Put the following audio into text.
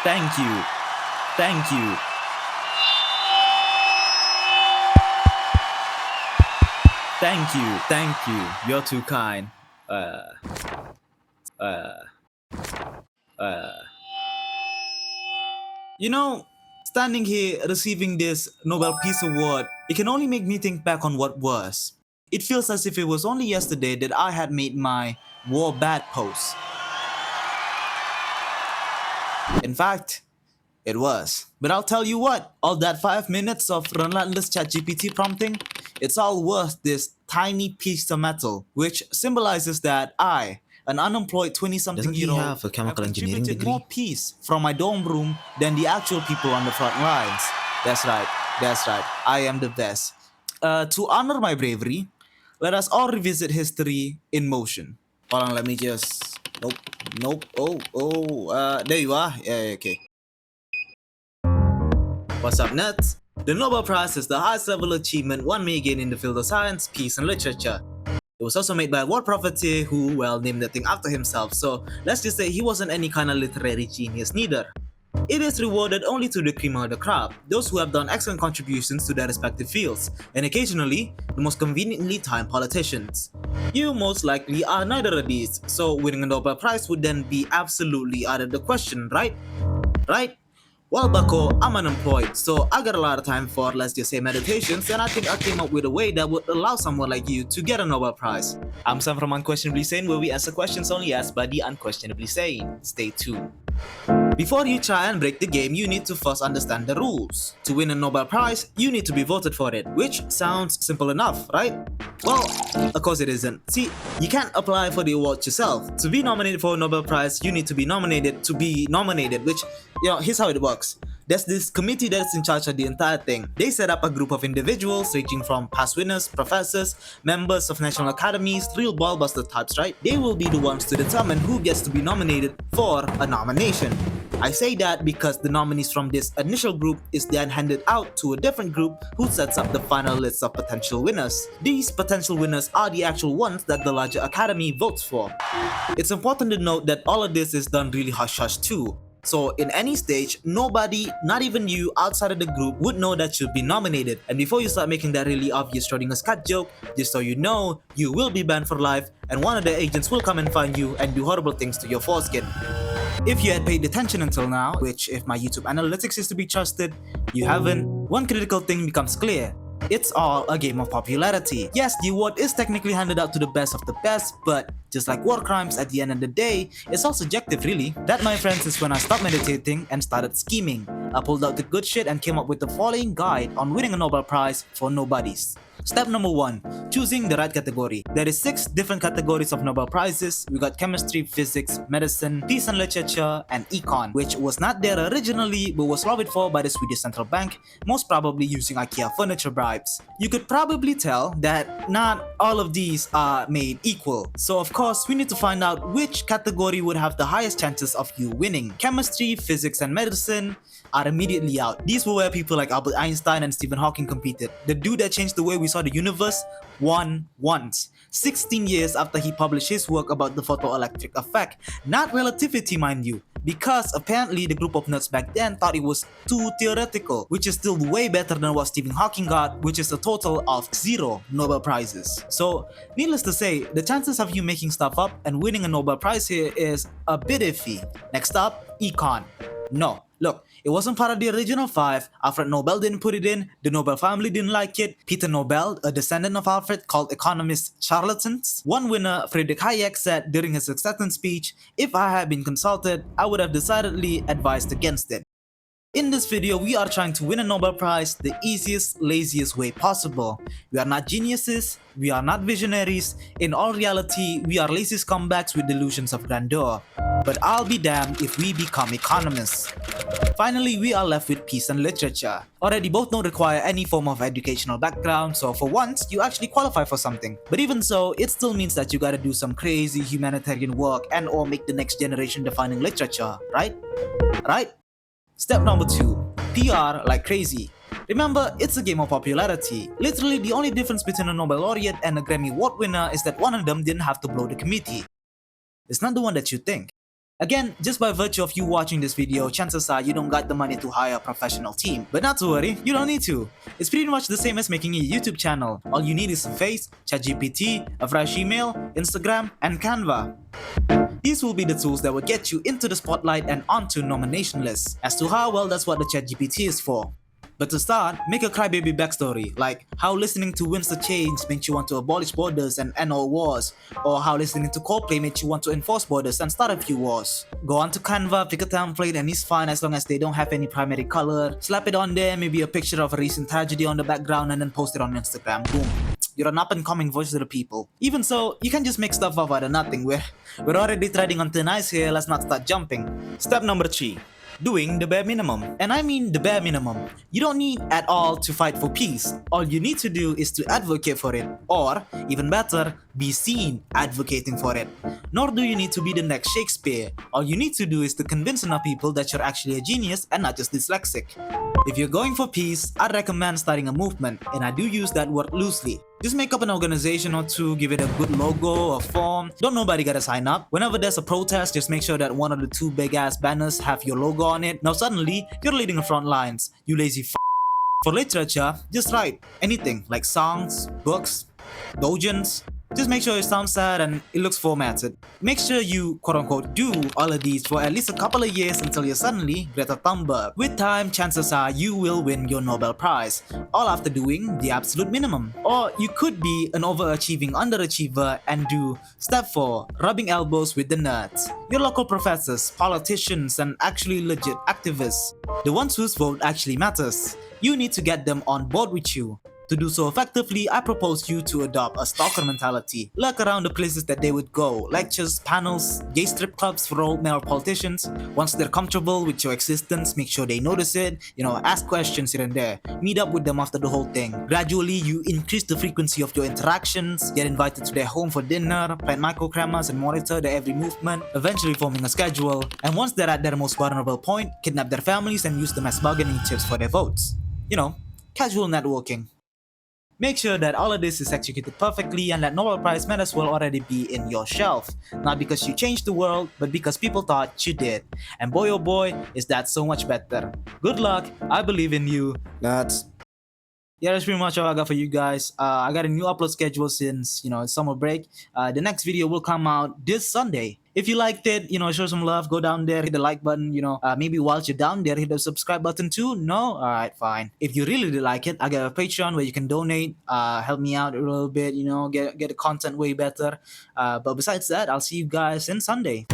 Thank you. Thank you. Thank you. Thank you. You're too kind. Uh, uh, uh. You know, standing here receiving this Nobel Peace Award, it can only make me think back on what was. It feels as if it was only yesterday that I had made my war bad post. In fact, it was. But I'll tell you what, all that 5 minutes of relentless ChatGPT prompting, it's all worth this tiny piece of metal, which symbolizes that I, an unemployed 20-something Doesn't he year old, have a chemical have engineering contributed degree? more peace from my dorm room than the actual people on the front lines. That's right, that's right, I am the best. To honor my bravery, let us all revisit history in motion. Hold on, let me just... Nope, nope, there you are. Yeah, okay. What's up next? The Nobel Prize is the highest level achievement one may gain in the field of science, peace, and literature. It was also made by a war profiteer who, well, named the thing after himself, so let's just say he wasn't any kind of literary genius neither. It is rewarded only to the cream of the crop, those who have done excellent contributions to their respective fields, and occasionally, the most conveniently timed politicians. You most likely are neither of these, so winning a Nobel Prize would then be absolutely out of the question, right? Right? Well, Bako, I'm unemployed, so I got a lot of time for, let's just say, meditations, and I think I came up with a way that would allow someone like you to get a Nobel Prize. I'm Sam from Unquestionably Sane, where we answer questions only asked by the unquestionably sane. Stay tuned. Before you try and break the game, you need to first understand the rules. To win a Nobel Prize, you need to be voted for it, which sounds simple enough, right? Well, of course it isn't. See, you can't apply for the award yourself. To be nominated for a Nobel Prize, you need to be nominated to be nominated, which, here's how it works. There's this committee that's in charge of the entire thing. They set up a group of individuals ranging from past winners, professors, members of national academies, real ballbuster types, right? They will be the ones to determine who gets to be nominated for a nomination. I say that because the nominees from this initial group is then handed out to a different group who sets up the final list of potential winners. These potential winners are the actual ones that the larger academy votes for. It's important to note that all of this is done really hush-hush too. So in any stage, nobody, not even you outside of the group, would know that you'll be nominated. And before you start making that really obvious Schrodinger's cat joke, just so you know, you will be banned for life and one of the agents will come and find you and do horrible things to your foreskin. If you had paid attention until now, which if my YouTube analytics is to be trusted, you haven't, one critical thing becomes clear. It's all a game of popularity. Yes, the award is technically handed out to the best of the best, but just like war crimes, at the end of the day, it's all subjective really. That, my friends, is when I stopped meditating and started scheming. I pulled out the good shit and came up with the following guide on winning a Nobel Prize for nobodies. Step number 1. Choosing the right category. There is 6 different categories of Nobel Prizes. We got chemistry, physics, medicine, peace and literature, and econ, which was not there originally but was lobbied for by the Swedish Central Bank, most probably using IKEA furniture bribes. You could probably tell that not all of these are made equal. So of course, we need to find out which category would have the highest chances of you winning. Chemistry, physics, and medicine are immediately out. These were where people like Albert Einstein and Stephen Hawking competed. The dude that changed the way we saw the universe won once, 16 years after he published his work about the photoelectric effect. Not relativity, mind you, because apparently the group of nerds back then thought it was too theoretical, which is still way better than what Stephen Hawking got, which is a total of 0 Nobel Prizes. So, needless to say, the chances of you making stuff up and winning a Nobel Prize here is a bit iffy. Next up, econ. No. Look, it wasn't part of the original 5, Alfred Nobel didn't put it in, the Nobel family didn't like it, Peter Nobel, a descendant of Alfred, called economists charlatans. One winner, Friedrich Hayek, said during his acceptance speech, "If I had been consulted, I would have decidedly advised against it." In this video, we are trying to win a Nobel Prize the easiest, laziest way possible. We are not geniuses, we are not visionaries, in all reality, we are lazy scumbags with delusions of grandeur. But I'll be damned if we become economists. Finally, we are left with peace and literature. Already both don't require any form of educational background, so for once, you actually qualify for something. But even so, it still means that you gotta do some crazy humanitarian work and or make the next generation defining literature, right? Right? Step number 2. PR like crazy. Remember, it's a game of popularity. Literally, the only difference between a Nobel laureate and a Grammy Award winner is that one of them didn't have to blow the committee. It's not the one that you think. Again, just by virtue of you watching this video, chances are you don't got the money to hire a professional team. But not to worry, you don't need to. It's pretty much the same as making a YouTube channel. All you need is a face, ChatGPT, a fresh email, Instagram, and Canva. These will be the tools that will get you into the spotlight and onto nomination lists. As to how, well, that's what the ChatGPT is for. But to start, make a crybaby backstory, like how listening to Winston Chains makes you want to abolish borders and end all wars, or how listening to Coldplay makes you want to enforce borders and start a few wars. Go on to Canva, pick a template, and it's fine as long as they don't have any primary color. Slap it on there, maybe a picture of a recent tragedy on the background, and then post it on Instagram. Boom. You're an up-and-coming voice of the people. Even so, you can just make stuff up out of nothing. We're already treading on thin ice here, let's not start jumping. Step number 3. Doing the bare minimum. And I mean the bare minimum. You don't need at all to fight for peace. All you need to do is to advocate for it. Or, even better, be seen advocating for it. Nor do you need to be the next Shakespeare. All you need to do is to convince enough people that you're actually a genius and not just dyslexic. If you're going for peace, I'd recommend starting a movement, and I do use that word loosely. Just make up an organization or two, give it a good logo or form. Don't nobody gotta sign up. Whenever there's a protest, just make sure that one of the 2 big ass banners have your logo on it. Now suddenly, you're leading the front lines. You lazy f***. For literature, just write anything like songs, books, doujins. Just make sure it sounds sad and it looks formatted. Make sure you quote-unquote do all of these for at least a couple of years until you're suddenly Greta Thunberg. With time, chances are you will win your Nobel Prize, all after doing the absolute minimum. Or you could be an overachieving underachiever and do step 4, rubbing elbows with the nerds. Your local professors, politicians, and actually legit activists. The ones whose vote actually matters. You need to get them on board with you. To do so effectively, I propose you to adopt a stalker mentality. Lurk around the places that they would go, lectures, panels, gay strip clubs for old male politicians. Once they're comfortable with your existence, make sure they notice it, ask questions here and there. Meet up with them after the whole thing. Gradually, you increase the frequency of your interactions, get invited to their home for dinner, plant microcramas and monitor their every movement, eventually forming a schedule. And once they're at their most vulnerable point, kidnap their families and use them as bargaining chips for their votes. Casual networking. Make sure that all of this is executed perfectly and that Nobel Prize might as well already be in your shelf. Not because you changed the world, but because people thought you did. And boy oh boy, is that so much better. Good luck, I believe in you. That's pretty much all I got for you guys. I got a new upload schedule since, it's summer break. The next video will come out this Sunday. If you liked it, show some love, go down there, hit the like button, maybe whilst you're down there, hit the subscribe button too. No? Alright, fine. If you really did like it, I got a Patreon where you can donate, help me out a little bit, get the content way better. But besides that, I'll see you guys in Sunday.